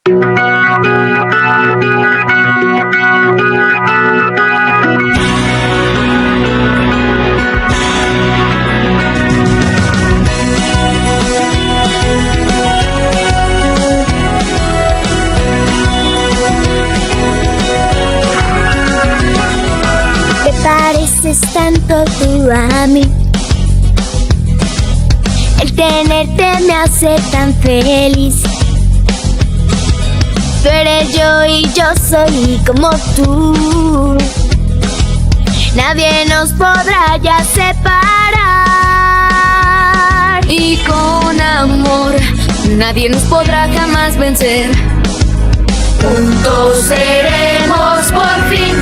Te pareces tanto tú a mí. El tenerte me hace tan feliz. Tú eres yo y yo soy como tú. Nadie nos podrá ya separar. Y con amor nadie nos podrá jamás vencer. Juntos seremos por fin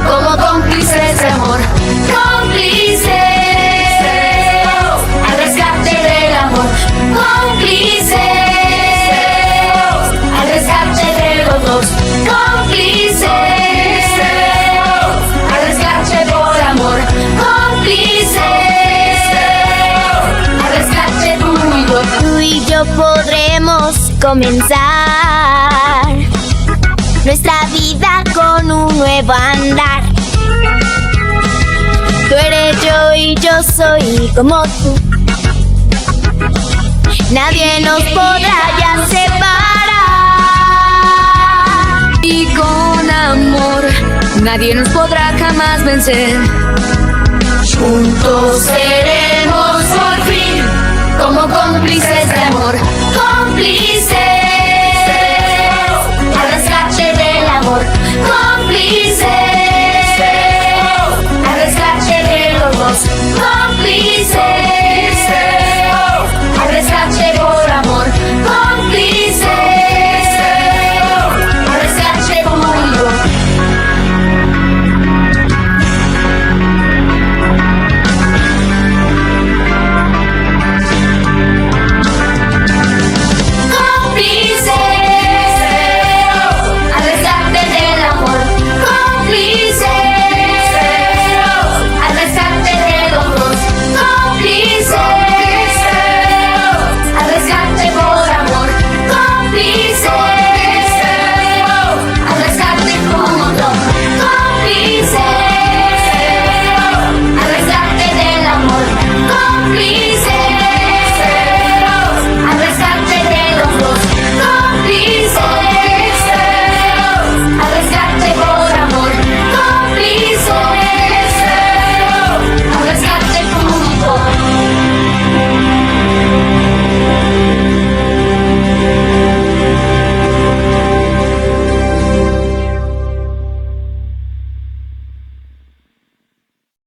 como cómplices de amor. Cómplices al rescate del amor. Cómplices al rescate de los dos. Cómplices al rescate por amor. Cómplices al rescate tú y yo. Tú y yo podremos comenzar nuestra vida con un nuevo andar. Tú eres yo y yo soy como tú. Nadie nos podrá ya separar. Y con amor nadie nos podrá jamás vencer. Juntos seremos por fin como cómplices de amor. Cómplices